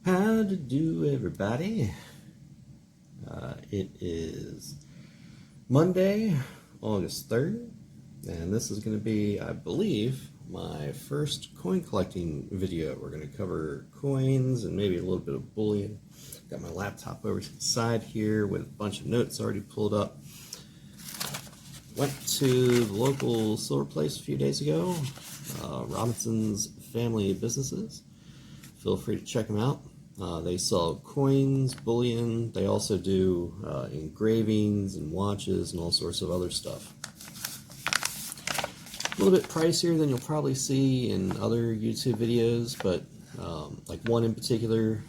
How to do, everybody? It is Monday, August 3rd, and this is going to be, I believe, my first coin collecting video. We're going to cover coins and maybe a little bit of bullion. Got my laptop over to the side here with a bunch of notes already pulled up. Went to the local silver place a few days ago, Robinson's Family Businesses. Feel free to check them out. They sell coins, bullion. They also do engravings and watches and all sorts of other stuff. A little bit pricier than you'll probably see in other YouTube videos, but like one in particular,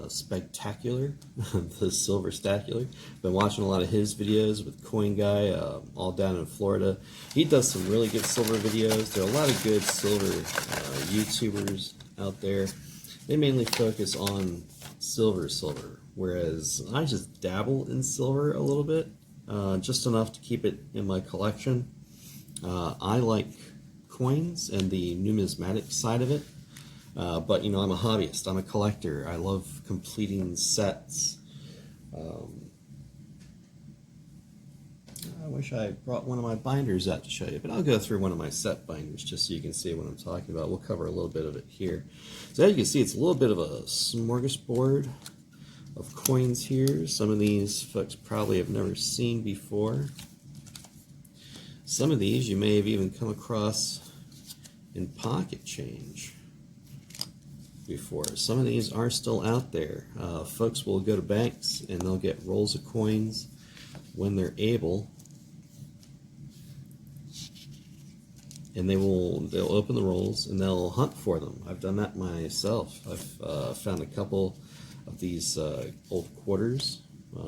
Spectacular, the Silver Stacular. Been watching a lot of his videos with Coin Guy, all down in Florida. He does some really good silver videos. There are a lot of good silver YouTubers out there. They mainly focus on silver, whereas I just dabble in silver a little bit, just enough to keep it in my collection. I like coins and the numismatic side of it, but you know, I'm a hobbyist, I'm a collector. I love completing sets. I wish I brought one of my binders out to show you, but I'll go through one of my set binders just so you can see what I'm talking about. We'll cover a little bit of it here. So as you can see, it's a little bit of a smorgasbord of coins here. Some of these folks probably have never seen before. Some of these you may have even come across in pocket change before. Some of these are still out there. Folks will go to banks and they'll get rolls of coins when they're able. And they'll open the rolls and they'll hunt for them. I've done that myself. I've found a couple of these old quarters.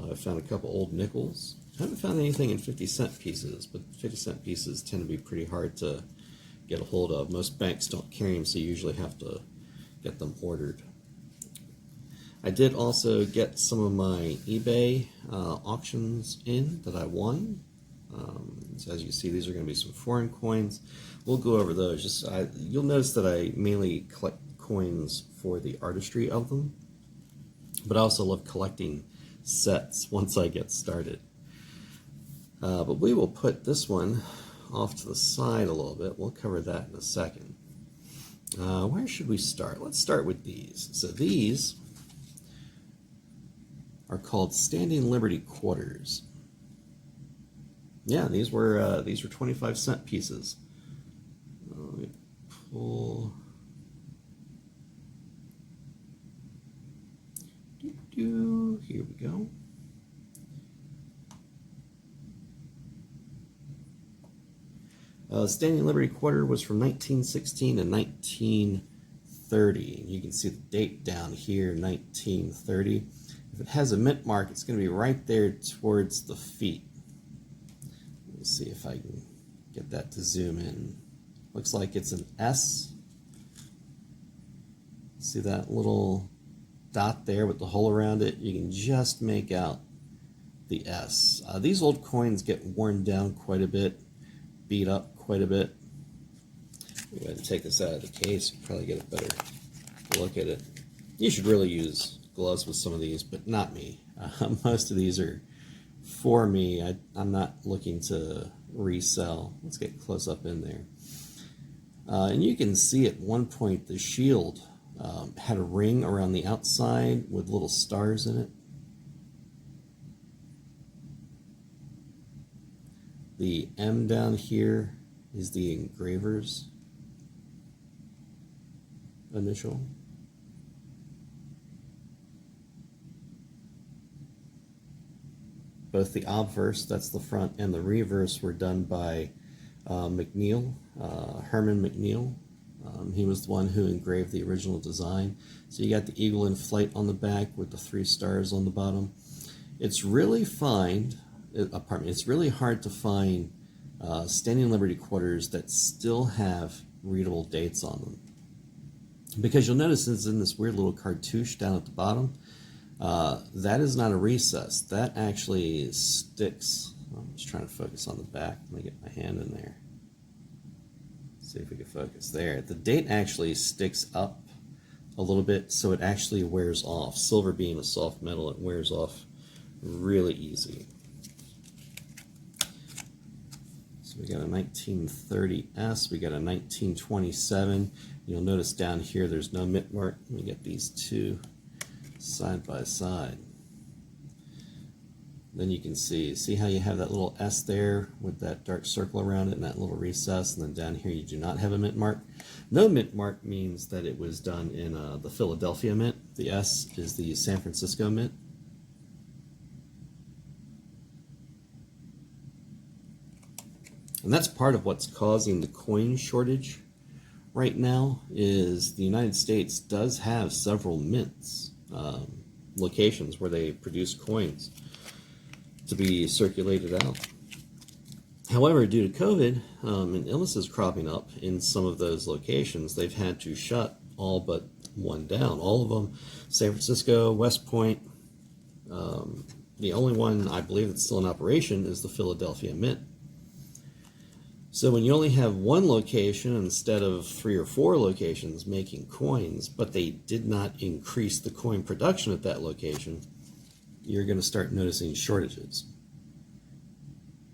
I've found a couple old nickels. I haven't found anything in 50-cent pieces, but 50-cent pieces tend to be pretty hard to get a hold of. Most banks don't carry them, so you usually have to get them ordered. I did also get some of my eBay auctions in that I won. So as you can see, these are going to be some foreign coins. We'll go over those. You'll notice that I mainly collect coins for the artistry of them, but I also love collecting sets once I get started. But we will put this one off to the side a little bit. We'll cover that in a second. Where should we start? Let's start with these. So these are called Standing Liberty quarters. Yeah, these were 25-cent pieces. Let me pull. Here we go. Standing Liberty quarter was from 1916 to 1930. You can see the date down here, 1930. If it has a mint mark, it's going to be right there towards the feet. Let's see if I can get that to zoom in. Looks like it's an S. See that little dot there with the hole around it? You can just make out the S. These old coins get worn down quite a bit, beat up quite a bit. Go ahead and take this out of the case. You probably get a better look at it. You should really use gloves with some of these, but not me. Most of these are for me. I'm not looking to resell. Let's get close up in there. And you can see at one point the shield had a ring around the outside with little stars in it. The M down here is the engraver's initial. Both the obverse, that's the front, and the reverse were done by McNeil, Herman McNeil. He was the one who engraved the original design. So you got the eagle in flight on the back with the 3 stars on the bottom. It's really it's really hard to find Standing Liberty quarters that still have readable dates on them. Because you'll notice it's in this weird little cartouche down at the bottom. That is not a recess. That actually sticks. I'm just trying to focus on the back. Let me get my hand in there. See if we can focus there. The date actually sticks up a little bit, so it actually wears off. Silver being a soft metal, it wears off really easy. So we got a 1930S, we got a 1927. You'll notice down here there's no mint mark. We get these two side by side. Then you can see how you have that little S there with that dark circle around it and that little recess, and then down here you do not have a mint mark. No mint mark means that it was done in the Philadelphia Mint. The S is the San Francisco Mint. And that's part of what's causing the coin shortage right now, is the United States does have several mints, locations where they produce coins to be circulated out. However, due to COVID and illnesses cropping up in some of those locations, they've had to shut all but one down. All of them, San Francisco, West Point. The only one I believe that's still in operation is the Philadelphia Mint. So when you only have one location instead of 3 or 4 locations making coins, but they did not increase the coin production at that location, you're going to start noticing shortages.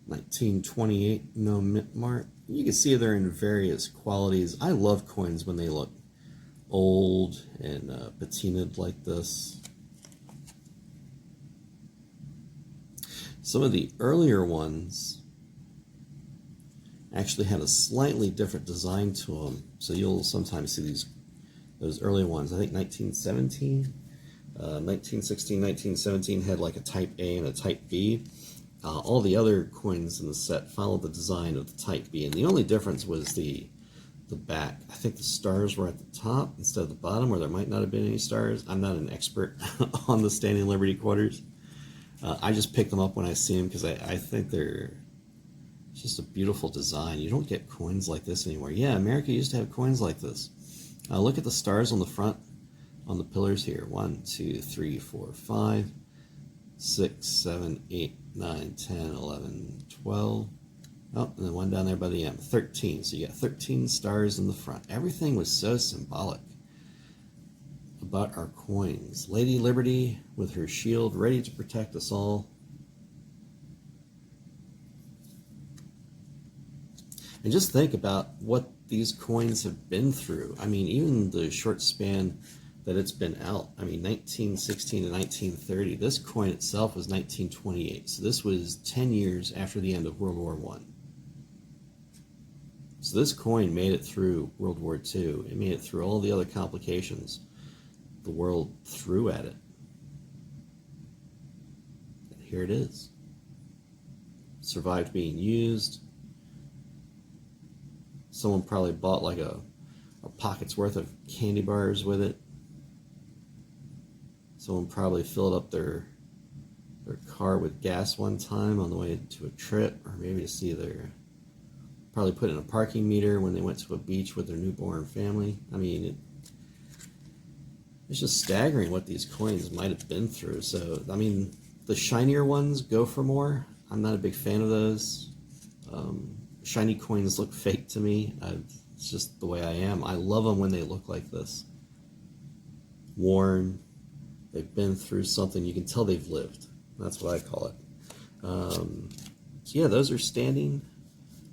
1928, no mint mark. You can see they're in various qualities. I love coins when they look old and patinaed like this. Some of the earlier ones actually had a slightly different design to them. So you'll sometimes see those early ones. I think 1917. 1916, 1917 had like a type A and a type B. All the other coins in the set followed the design of the type B, and the only difference was the back. I think the stars were at the top instead of the bottom, or there might not have been any stars. I'm not an expert on the Standing Liberty quarters. I just pick them up when I see them because I think they're just a beautiful design. You don't get coins like this anymore. Yeah, America used to have coins like this. Look at the stars on the front. On the pillars here, 1, 2, 3, 4, 5, 6, 7, 8, 9, 10, 11, 12. Oh, and then one down there by the M, 13. So you got 13 stars in the front. Everything was so symbolic about our coins. Lady Liberty with her shield ready to protect us all. And just think about what these coins have been through. I mean, even the short span that it's been out. I mean, 1916 to 1930. This coin itself was 1928. So this was 10 years after the end of World War I. So this coin made it through World War II. It made it through all the other complications the world threw at it. And here it is. Survived being used. Someone probably bought like a pocket's worth of candy bars with it. Someone probably filled up their car with gas one time on the way to a trip, or maybe to see probably put in a parking meter when they went to a beach with their newborn family. I mean, it's just staggering what these coins might have been through. So, I mean, the shinier ones go for more. I'm not a big fan of those. Shiny coins look fake to me. It's just the way I am. I love them when they look like this. Worn. They've been through something. You can tell they've lived. That's what I call it. So yeah, those are Standing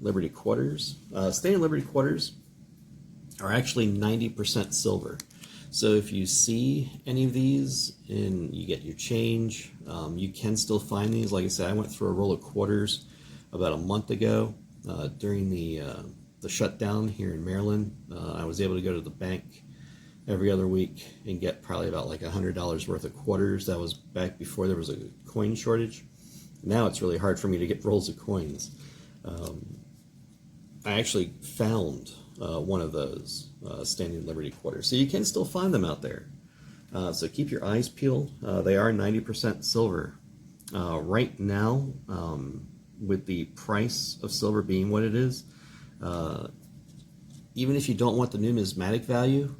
Liberty quarters. Standing Liberty quarters are actually 90% silver. So if you see any of these and you get your change, you can still find these. Like I said, I went through a roll of quarters about a month ago during the shutdown here in Maryland. I was able to go to the bank every other week and get probably about like $100 worth of quarters. That was back before there was a coin shortage. Now it's really hard for me to get rolls of coins. I actually found one of those Standing Liberty quarters. So you can still find them out there. So keep your eyes peeled. They are 90% silver. Right now, with the price of silver being what it is, even if you don't want the numismatic value,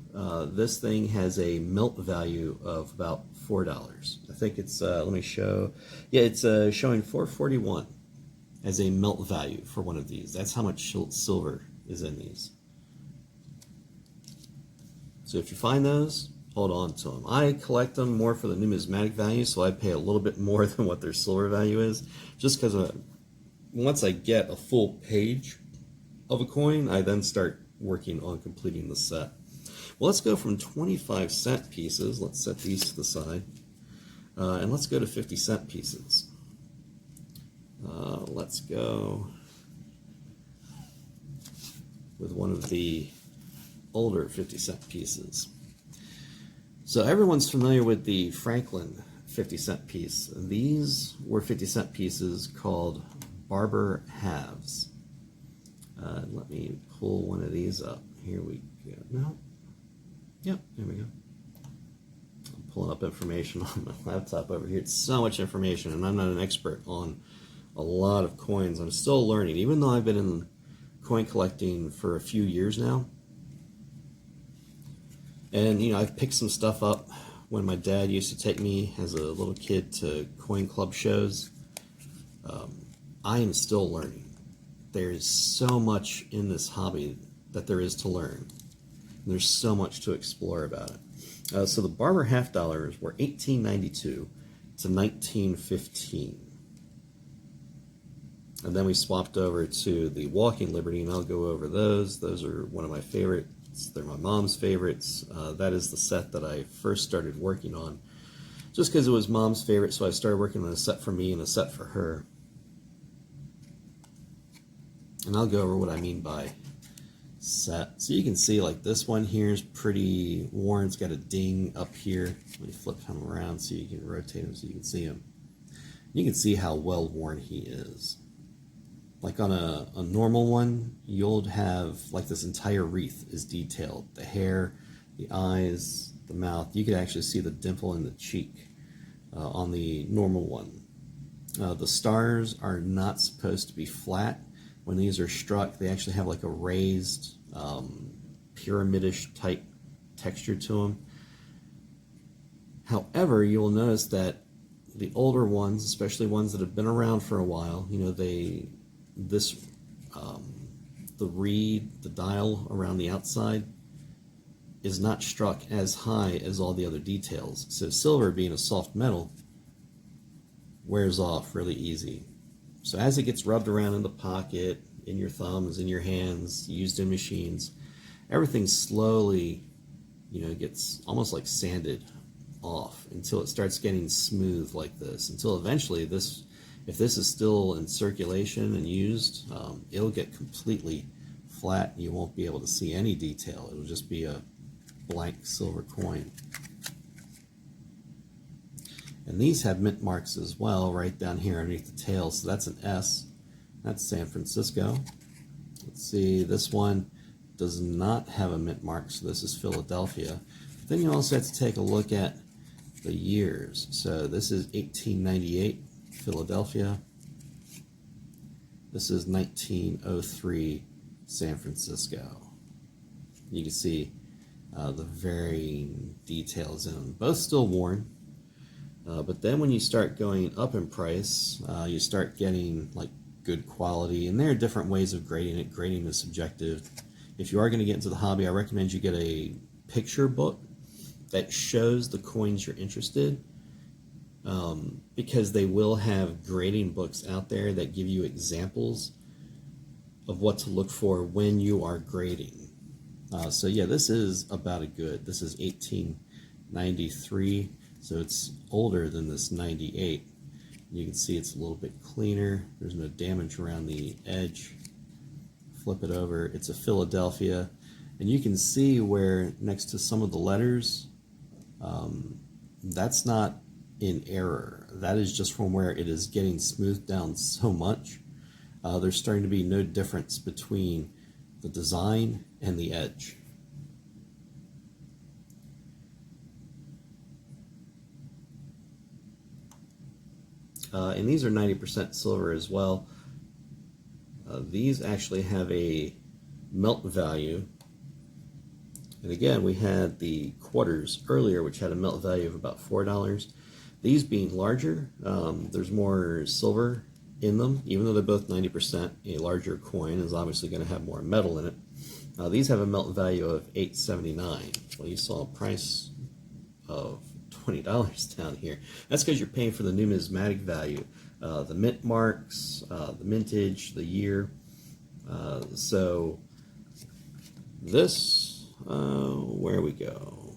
this thing has a melt value of about $4. I think it's, let me show, yeah, it's showing $4.41 as a melt value for one of these. That's how much silver is in these. So if you find those, hold on to them. I collect them more for the numismatic value, so I pay a little bit more than what their silver value is, just because once I get a full page of a coin, I then start working on completing the set. Well, let's go from 25-cent pieces. Let's set these to the side. And let's go to 50-cent pieces. Let's go with one of the older 50-cent pieces. So everyone's familiar with the Franklin 50-cent piece. These were 50-cent pieces called Barber halves. Let me pull one of these up. Here we go. No. Yep, there we go. I'm pulling up information on my laptop over here. It's so much information, and I'm not an expert on a lot of coins. I'm still learning, even though I've been in coin collecting for a few years now. And, you know, I've picked some stuff up when my dad used to take me as a little kid to coin club shows. I am still learning. There's so much in this hobby that there is to learn. There's so much to explore about it. So the Barber half dollars were $18.92 to $19.15. And then we swapped over to the Walking Liberty, and I'll go over those. Those are one of my favorites. They're my mom's favorites. That is the set that I first started working on, just because it was mom's favorite, so I started working on a set for me and a set for her. And I'll go over what I mean by set. So you can see, like, this one here is pretty worn. It's got a ding up here. Let me flip him around so you can rotate him so you can see him. You can see how well worn he is. Like on a normal one, you'll have like this entire wreath is detailed. The hair, the eyes, the mouth. You can actually see the dimple in the cheek on the normal one. The stars are not supposed to be flat. When these are struck, they actually have like a raised, pyramidish type texture to them. Rehowever, you'll notice that the older ones, especially ones that have been around for a while, you know, the reed, the dial around the outside is not struck as high as all the other details. So silver, being a soft metal, wears off really easy. So as it gets rubbed around in the pocket, in your thumbs, in your hands, used in machines, everything slowly, you know, gets almost like sanded off until it starts getting smooth like this, until eventually this, if this is still in circulation and used, it'll get completely flat. You won't be able to see any detail. It'll just be a blank silver coin. And these have mint marks as well, right down here underneath the tail. So that's an S. That's San Francisco. Let's see, this one does not have a mint mark, so this is Philadelphia. But then you also have to take a look at the years. So this is 1898, Philadelphia. This is 1903, San Francisco. You can see the varying details in them. Both still worn. But then when you start going up in price, you start getting like good quality, and there are different ways of grading it. Grading is subjective. If you are going to get into the hobby, I recommend you get a picture book that shows the coins you're interested, because they will have grading books out there that give you examples of what to look for when you are grading. So yeah, this is about a good, this is 1893. So it's older than this 98. You can see it's a little bit cleaner. There's no damage around the edge. Flip it over. It's a Philadelphia. And you can see where next to some of the letters, that's not in error. That is just from where it is getting smoothed down so much. There's starting to be no difference between the design and the edge. And these are 90% silver as well. These actually have a melt value. And again, we had the quarters earlier, which had a melt value of about $4. These being larger, there's more silver in them. Even though they're both 90%, a larger coin is obviously going to have more metal in it. These have a melt value of $8.79. Well, you saw price of $20 down here. That's because you're paying for the numismatic value, the mint marks, the mintage, the year. So this, where we go?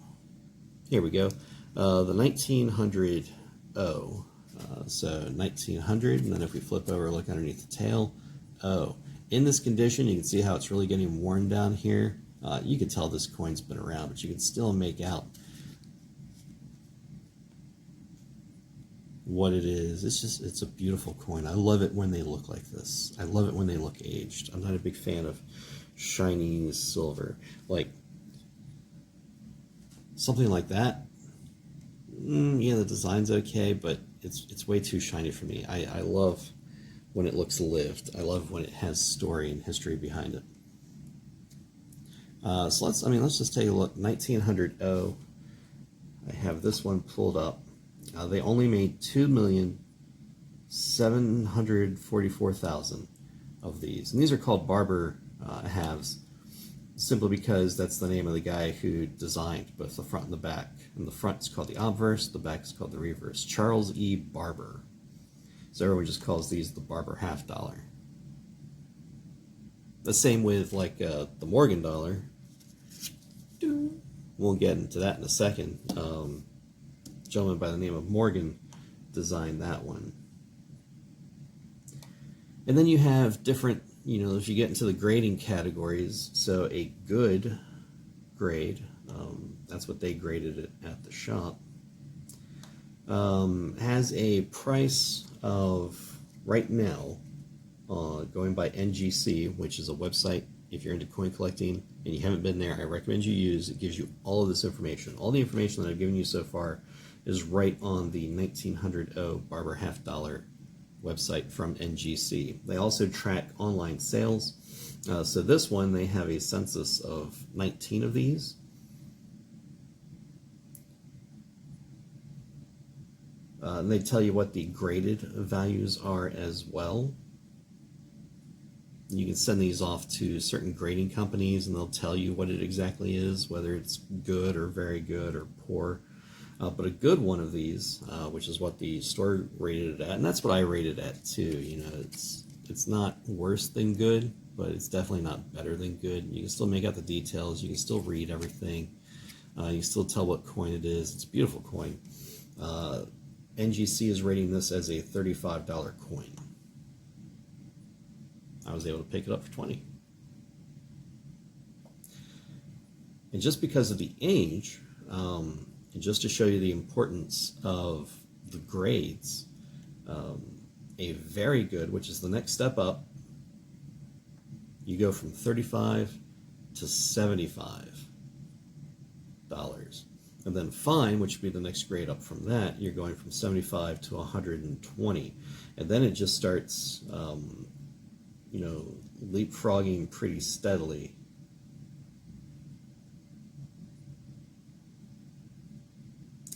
Here we go. The 1900 O. So 1900, and then if we flip over, look underneath the tail, O. In this condition, you can see how it's really getting worn down here. You can tell this coin's been around, but you can still make out what it is. It's a beautiful coin. I love it when they look like this. I love it when they look aged. I'm not a big fan of shiny silver. Like something like that, yeah, the design's okay, but it's way too shiny for me. I love when it looks lived. I love when it has story and history behind it. So let's just take a look. 1900 O. I have this one pulled up. They only made 2,744,000 of these, and these are called Barber halves, simply because that's the name of the guy who designed both the front and the back. And the front is called the obverse, the back is called the reverse. Charles E. Barber. So everyone just calls these the Barber half dollar. The same with like the Morgan dollar. We'll get into that in a second. Gentleman by the name of Morgan designed that one. And then you have different, as you get into the grading categories. So a good grade, that's what they graded it at the shop, has a price of, right now, going by NGC, which is a website. If you're into coin collecting and you haven't been there, I recommend you use. It gives you all of this information. All the information that I've given you so far is right on the 1900 O Barber half dollar website from NGC. They also track online sales. So this one, they have a census of 19 of these. And they tell you what the graded values are as well. You can send these off to certain grading companies and they'll tell you what it exactly is, whether it's good or very good or poor. But a good one of these, which is what the store rated it at, and that's what I rated at too. It's not worse than good, but it's definitely not better than good. You can still make out the details. You can still read everything. You can still tell what coin it is. It's a beautiful coin. NGC is rating this as a $35 coin. I was able to pick it up for $20. And just because of the age, and just to show you the importance of the grades, a very good, which is the next step up, you go from $35 to $75. And then fine, which would be the next grade up from that, you're going from 75 to 120. And then it just starts, leapfrogging pretty steadily.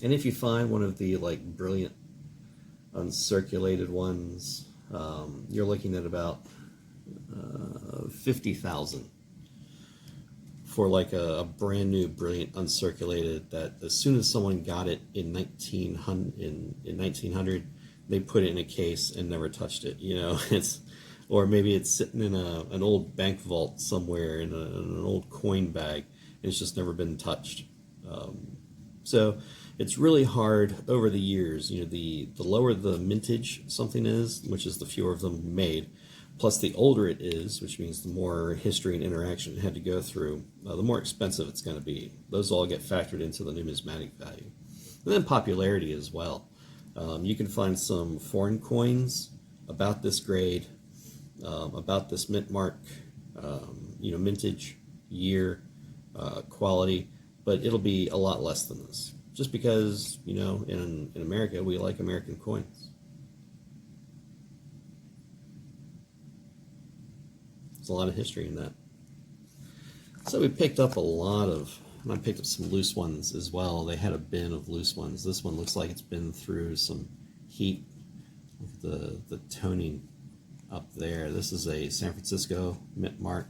And if you find one of the brilliant uncirculated ones, you're looking at about 50,000 for a brand new brilliant uncirculated that as soon as someone got it in 1900, they put it in a case and never touched it. Or maybe it's sitting in an old bank vault somewhere in an old coin bag and it's just never been touched. So it's really hard over the years. The lower the mintage something is, which is the fewer of them made, plus the older it is, which means the more history and interaction it had to go through, the more expensive it's going to be. Those all get factored into the numismatic value. And then popularity as well. You can find some foreign coins about this grade, about this mint mark, mintage, year, quality, but it'll be a lot less than this. Just because, in America, we like American coins. There's a lot of history in that. So we picked up and I picked up some loose ones as well. They had a bin of loose ones. This one looks like it's been through some heat. Look at the toning up there. This is a San Francisco mint mark.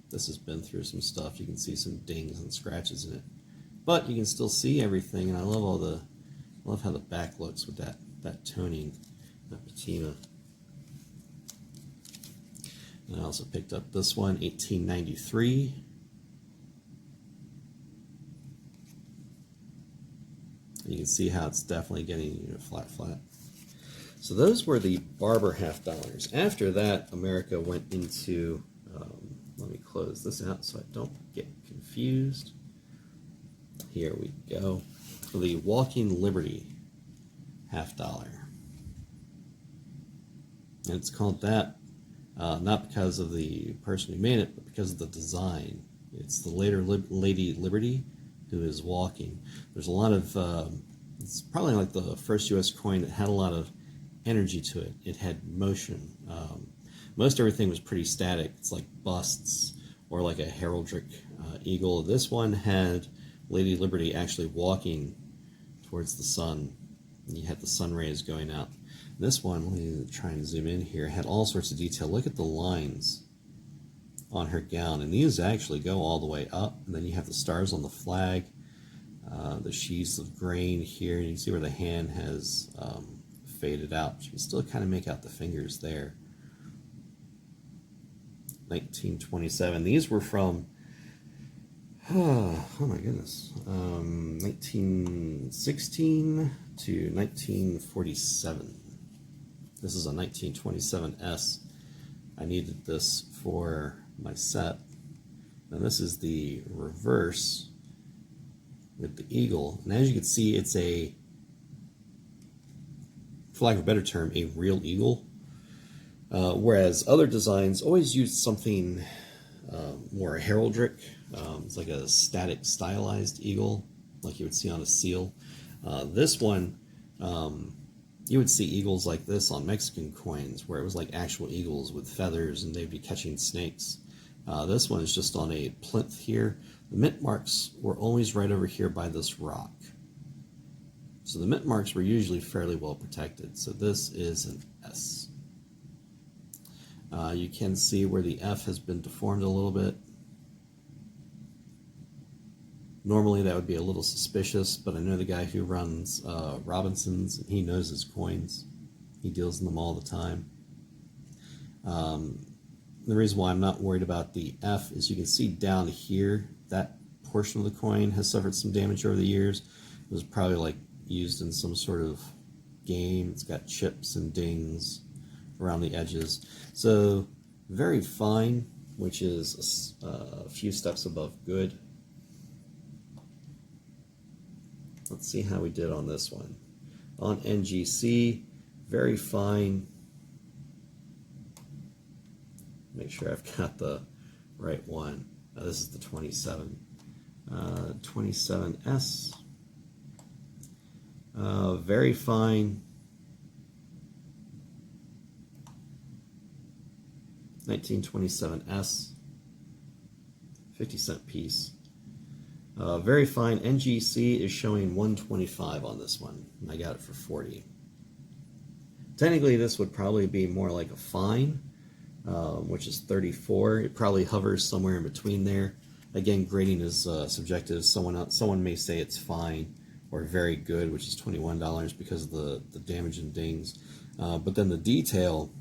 This has been through some stuff. You can see some dings and scratches in it, but you can still see everything. And I love how the back looks with that toning, that patina. And I also picked up this one, 1893. And you can see how it's definitely getting flat. So those were the Barber $50. After that, America went into, let me close this out so I don't get confused. Here we go. The Walking Liberty $50. And it's called that not because of the person who made it, but because of the design. It's the later Lady Liberty who is walking. There's a lot of, it's probably like the first U.S. coin that had a lot of energy to it. It had motion. Most everything was pretty static. It's like busts or like a heraldic eagle. This one had Lady Liberty actually walking towards the sun. And you had the sun rays going out. This one, let me try and zoom in here, had all sorts of detail. Look at the lines on her gown, and these actually go all the way up, and then you have the stars on the flag, the sheaths of grain here, and you can see where the hand has faded out. You can still kind of make out the fingers there. 1927. These were from, oh my goodness, 1916 to 1947. This is a 1927S. I needed this for my set. Now this is the reverse with the eagle. And as you can see, it's a, for lack of a better term, a real eagle. Whereas other designs always use something more heraldic. It's like a static stylized eagle, like you would see on a seal. This one, you would see eagles like this on Mexican coins, where it was like actual eagles with feathers and they'd be catching snakes. This one is just on a plinth here. The mint marks were always right over here by this rock. So the mint marks were usually fairly well protected. So this is an S. You can see where the F has been deformed a little bit. Normally that would be a little suspicious, but I know the guy who runs Robinson's, and he knows his coins. He deals in them all the time. The reason why I'm not worried about the F is you can see down here, that portion of the coin has suffered some damage over the years. It was probably like used in some sort of game. It's got chips and dings around the edges. So very fine, which is a few steps above good. Let's see how we did on this one. On NGC, very fine. Make sure I've got the right one. This is the 27. 27S. Very fine. 1927S. 50-cent piece. Very fine. NGC is showing 125 on this one, and I got it for 40. Technically, this would probably be more like a fine, which is 34. It probably hovers somewhere in between there. Again, grading is subjective. Someone may say it's fine or very good, which is $21 because of the damage and dings. But then the detail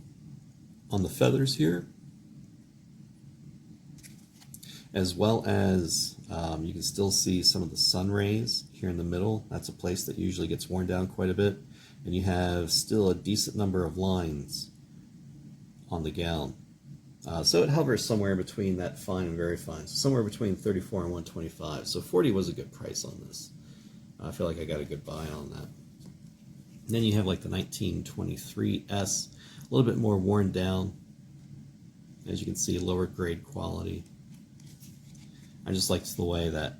on the feathers here, as well as you can still see some of the sun rays here in the middle. That's a place that usually gets worn down quite a bit. And you have still a decent number of lines on the gown. So it hovers somewhere between that fine and very fine. So somewhere between 34 and 125. So 40 was a good price on this. I feel like I got a good buy on that. And then you have like the 1923S, a little bit more worn down. As you can see, lower grade quality. I just liked the way that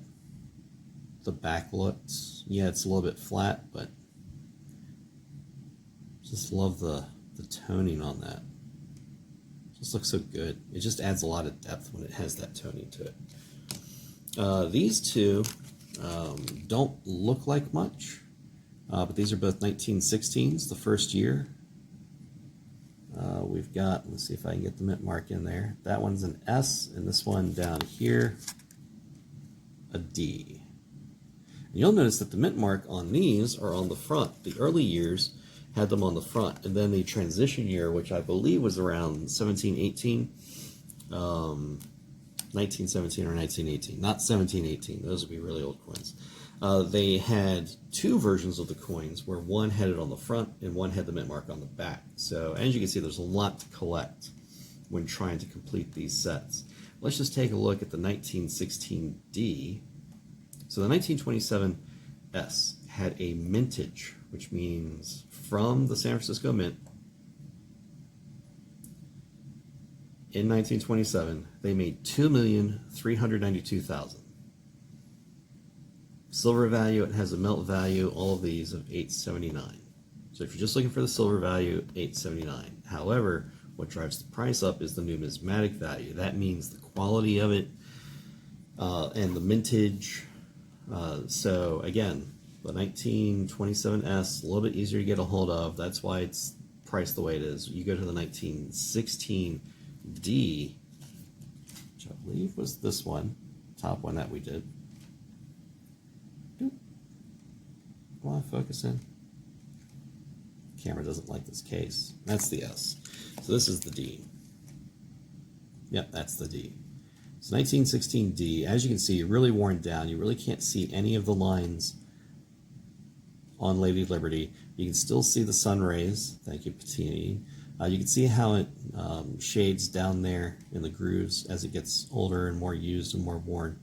the back looks. Yeah, it's a little bit flat, but just love the toning on that. Just looks so good. It just adds a lot of depth when it has that toning to it. These two don't look like much, but these are both 1916s, the first year. we've got, let's see if I can get the mint mark in there. That one's an S, and this one down here, a D. And you'll notice that the mint mark on these are on the front. The early years had them on the front, and then the transition year, which I believe was around 1718, 1917 or 1918, not 1718. Those would be really old coins. They had two versions of the coins where one had it on the front and one had the mint mark on the back. So as you can see, there's a lot to collect when trying to complete these sets. Let's just take a look at the 1916D. So the 1927S had a mintage, which means from the San Francisco Mint in 1927, they made 2,392,000. Silver value, it has a melt value, all of these of 879. So if you're just looking for the silver value, 879. However, what drives the price up is the numismatic value. That means the quality of it and the mintage. So again, the 1927S, a little bit easier to get a hold of. That's why it's priced the way it is. You go to the 1916D, which I believe was this one, top one that we did. Come on, focus in. Camera doesn't like this case. That's the S. So this is the D. Yep, that's the D. So 1916D, as you can see, really worn down. You really can't see any of the lines on Lady Liberty. You can still see the sun rays. Thank you, Patini. You can see how it shades down there in the grooves as it gets older and more used and more worn.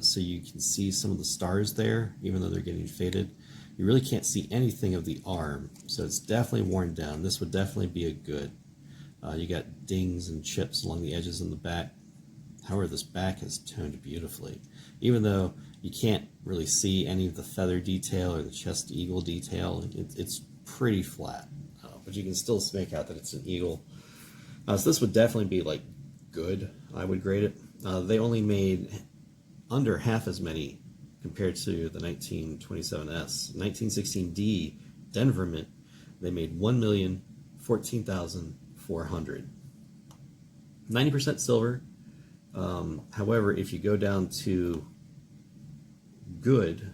So you can see some of the stars there, even though they're getting faded. You really can't see anything of the arm, so it's definitely worn down. This would definitely be a good. You got dings and chips along the edges in the back. However, this back is toned beautifully. Even though you can't really see any of the feather detail or the chest eagle detail, it's pretty flat. But you can still make out that it's an eagle. So this would definitely be like good, I would grade it. They only made under half as many compared to the 1927S. 1916D, Denver Mint, they made 1,014,400. 90% silver. However, if you go down to good,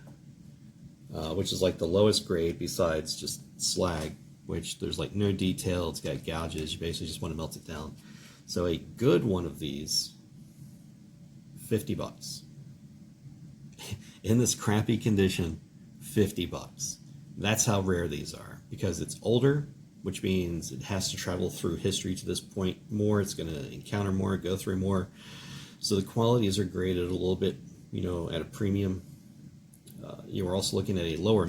which is like the lowest grade besides just slag, which there's like no detail, it's got gouges, you basically just want to melt it down. So a good one of these, $50. In this crappy condition, $50. That's how rare these are, because it's older, which means it has to travel through history to this point more. It's going to encounter more, go through more. So the qualities are graded a little bit, at a premium. You are also looking at a lower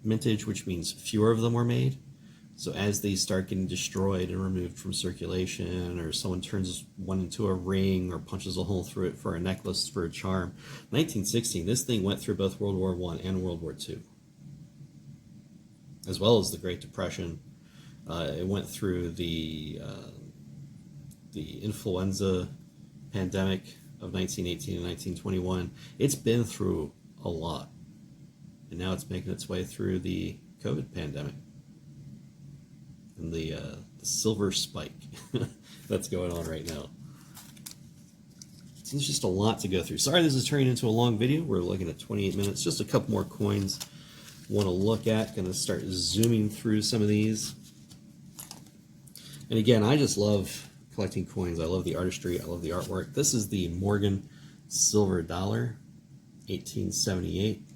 mintage, which means fewer of them were made. So as these start getting destroyed and removed from circulation, or someone turns one into a ring or punches a hole through it for a necklace, for a charm. 1916, this thing went through both World War I and World War II, as well as the Great Depression. It went through the influenza pandemic of 1918 and 1921. It's been through a lot, and now it's making its way through the COVID pandemic and the silver spike that's going on right now. So there's just a lot to go through. Sorry this is turning into a long video. We're looking at 28 minutes. Just a couple more coins want to look at. Going to start zooming through some of these. And again, I just love collecting coins. I love the artistry. I love the artwork. This is the Morgan silver dollar, 1878.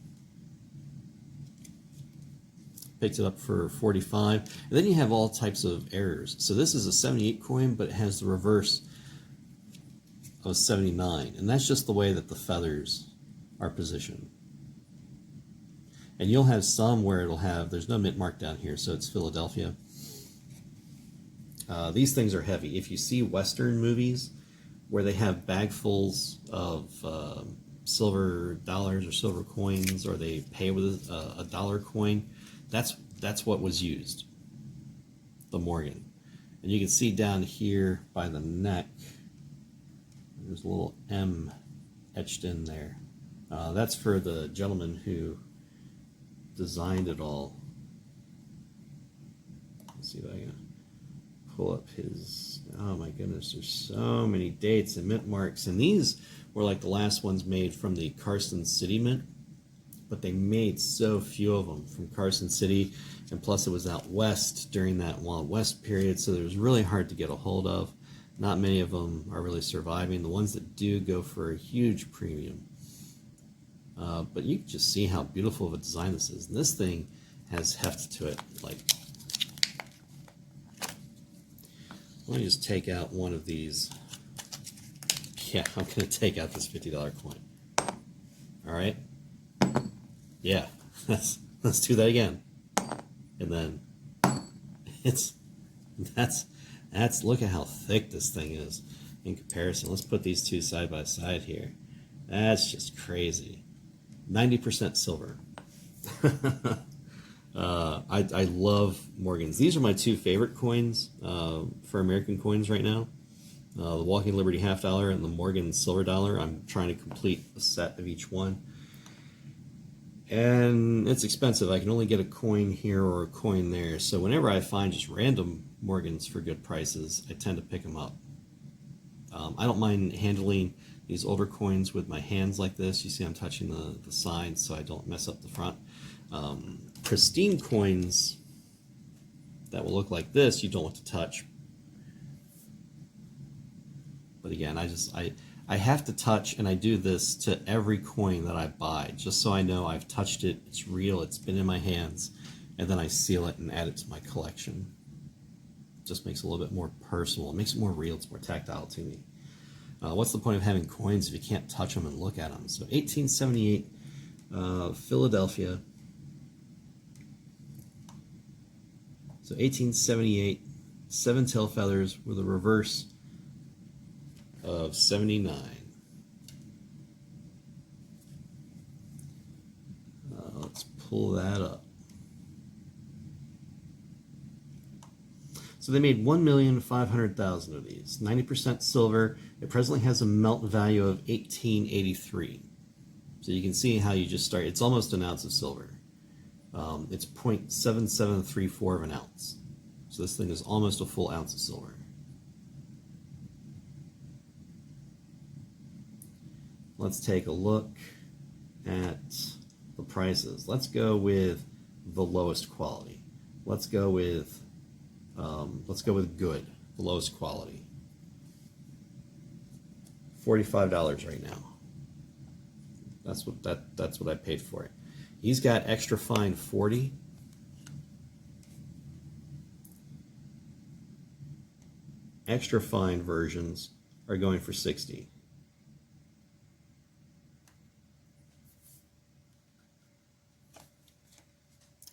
Picked it up for $45. And then you have all types of errors. So this is a 78 coin, but it has the reverse of 79. And that's just the way that the feathers are positioned. And you'll have some where it'll have, there's no mint mark down here, so it's Philadelphia. These things are heavy. If you see Western movies where they have bagfuls of silver dollars or silver coins, or they pay with a dollar coin, that's what was used, the Morgan. And you can see down here by the neck, there's a little M etched in there. That's for the gentleman who designed it all. Let's see if I can pull up his, oh my goodness, there's so many dates and mint marks, and these were like the last ones made from the Carson City Mint, but they made so few of them from Carson City, and plus it was out west during that Wild West period, so it was really hard to get a hold of. Not many of them are really surviving. The ones that do go for a huge premium. But you can just see how beautiful of a design this is. And this thing has heft to it. Like, let me just take out one of these. Yeah, I'm going to take out this $50 coin. All right. Yeah, let's do that again. And then that's look at how thick this thing is in comparison. Let's put these two side by side here. That's just crazy. 90% silver. I love Morgans. These are my two favorite coins for American coins right now. The Walking Liberty half dollar and the Morgan silver dollar. I'm trying to complete a set of each one. And it's expensive. I can only get a coin here or a coin there. So whenever I find just random Morgans for good prices, I tend to pick them up. I don't mind handling these older coins with my hands like this. You see I'm touching the sides so I don't mess up the front. Pristine coins that will look like this, you don't want to touch. But again, I have to touch, and I do this to every coin that I buy, just so I know I've touched it, it's real, it's been in my hands, and then I seal it and add it to my collection. It just makes it a little bit more personal. It makes it more real, it's more tactile to me. What's the point of having coins if you can't touch them and look at them? So 1878, Philadelphia. So 1878, 7 tail feathers with a reverse of 79. Let's pull that up. So they made 1,500,000 of these, 90% silver. It presently has a melt value of 1883. So you can see how you just start. It's almost an ounce of silver. It's 0.7734 of an ounce. So this thing is almost a full ounce of silver. Let's take a look at the prices. Let's go with the lowest quality. Let's go with good, the lowest quality. $45 right now. That's what I paid for it. He's got extra fine 40. Extra fine versions are going for 60.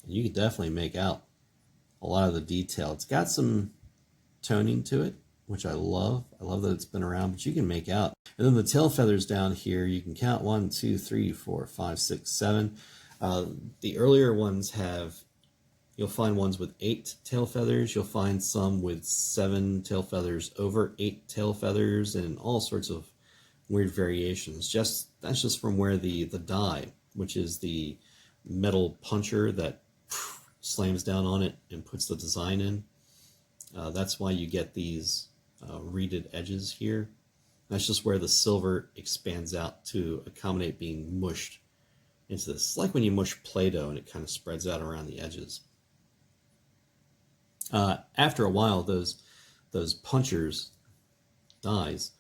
You can definitely make out a lot of the detail. It's got some toning to it, which I love. I love that it's been around, but you can make out. And then the tail feathers down here, you can count 1, 2, 3, 4, 5, 6, 7. The earlier ones you'll find ones with 8 tail feathers. You'll find some with 7 tail feathers over 8 tail feathers, and all sorts of weird variations. That's just from where the die, which is the metal puncher that slams down on it and puts the design in. That's why you get these reeded edges here. That's just where the silver expands out to accommodate being mushed into this. It's like when you mush Play-Doh and it kind of spreads out around the edges. After a while, those punchers, dies,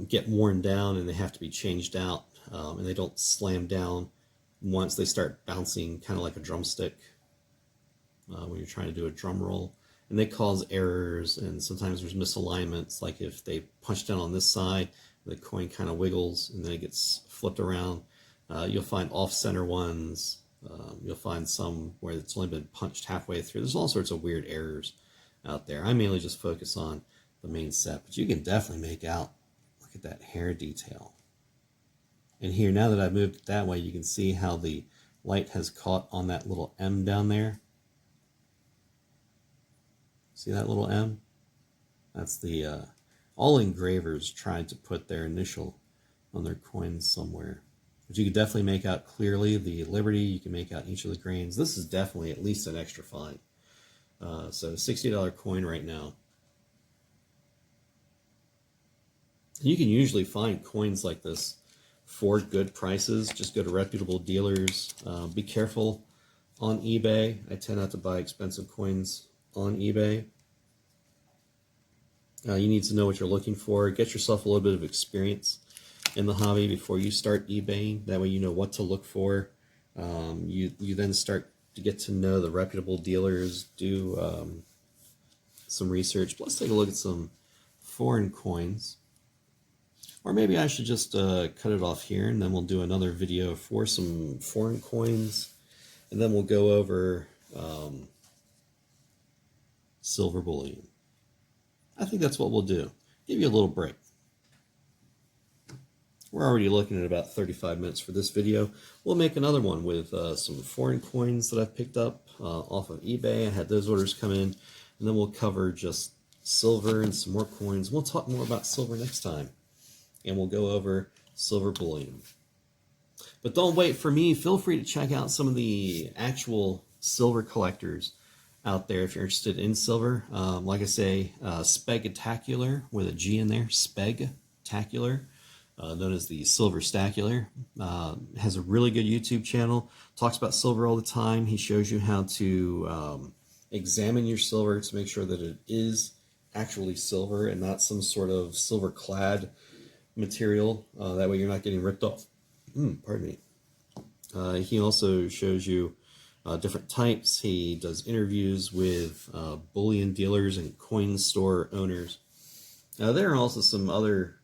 get worn down and they have to be changed out, and they don't slam down once. They start bouncing kind of like a drumstick when you're trying to do a drum roll. And they cause errors, and sometimes there's misalignments, like if they punch down on this side, the coin kind of wiggles and then it gets flipped around. You'll find off-center ones. You'll find some where it's only been punched halfway through. There's all sorts of weird errors out there. I mainly just focus on the main set, but you can definitely make out, look at that hair detail. And here, now that I've moved it that way, you can see how the light has caught on that little M down there. See that little M? That's the, all engravers tried to put their initial on their coins somewhere. But you can definitely make out clearly the Liberty. You can make out each of the grains. This is definitely at least an extra fine. So $60 coin right now. You can usually find coins like this for good prices. Just go to reputable dealers. Be careful on eBay. I tend not to buy expensive coins on eBay. You need to know what you're looking for. Get yourself a little bit of experience in the hobby before you start eBaying. That way you know what to look for. You then start to get to know the reputable dealers, do some research. Let's take a look at some foreign coins. Or maybe I should just cut it off here, and then we'll do another video for some foreign coins, and then we'll go over silver bullion. I think that's what we'll do. Give you a little break. We're already looking at about 35 minutes for this video. We'll make another one with some foreign coins that I've picked up off of eBay. I had those orders come in, and then we'll cover just silver and some more coins. We'll talk more about silver next time, and we'll go over silver bullion. But don't wait for me. Feel free to check out some of the actual silver collectors out there if you're interested in silver. Like I say, Spegtacular with a G in there, Spegtacular, known as the Silver Stacular, has a really good YouTube channel, talks about silver all the time. He shows you how to examine your silver to make sure that it is actually silver and not some sort of silver clad material. That way you're not getting ripped off. Pardon me. He also shows you different types. He does interviews with bullion dealers and coin store owners. There are also some other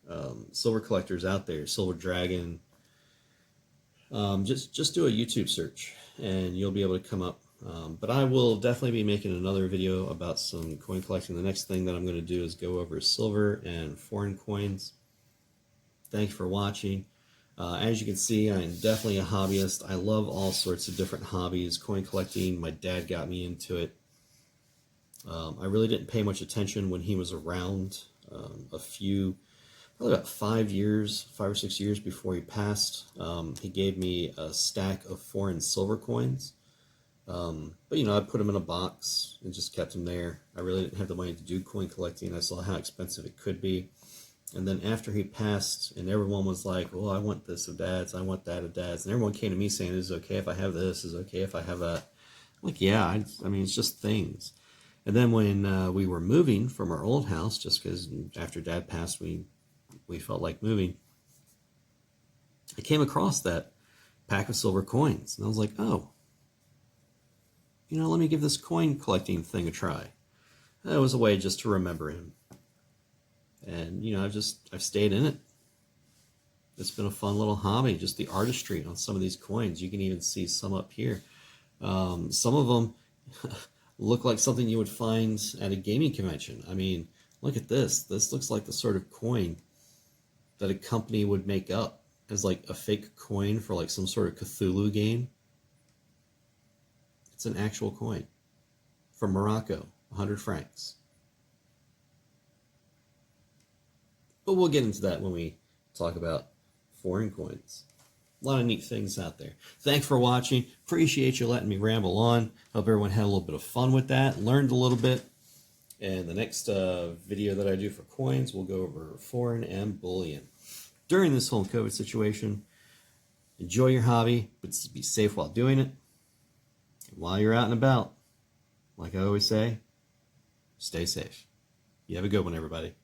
silver collectors out there, Silver Dragon. Just do a YouTube search and you'll be able to come up. But I will definitely be making another video about some coin collecting. The next thing that I'm going to do is go over silver and foreign coins. Thanks for watching. As you can see, I am definitely a hobbyist. I love all sorts of different hobbies. Coin collecting, my dad got me into it. I really didn't pay much attention when he was around. Probably about 5 or 6 years before he passed. He gave me a stack of foreign silver coins. But you know, I put them in a box and just kept them there. I really didn't have the money to do coin collecting. I saw how expensive it could be. And then after he passed, and everyone was like, well, I want this of Dad's, I want that of Dad's. And everyone came to me saying, is it okay if I have this? Is it okay if I have that? I'm like, yeah, I mean, it's just things. And then when we were moving from our old house, just because after Dad passed, we felt like moving, I came across that pack of silver coins. And I was like, oh, you know, let me give this coin collecting thing a try. It was a way just to remember him. And, you know, I've stayed in it. It's been a fun little hobby, just the artistry on some of these coins. You can even see some up here. Some of them look like something you would find at a gaming convention. I mean, look at this. This looks like the sort of coin that a company would make up as like a fake coin for like some sort of Cthulhu game. It's an actual coin from Morocco, 100 francs. But we'll get into that when we talk about foreign coins. A lot of neat things out there. Thanks for watching. Appreciate you letting me ramble on. Hope everyone had a little bit of fun with that, learned a little bit. And the next video that I do for coins, we'll go over foreign and bullion. During this whole COVID situation, enjoy your hobby, but be safe while doing it. And while you're out and about, like I always say, stay safe. You have a good one, everybody.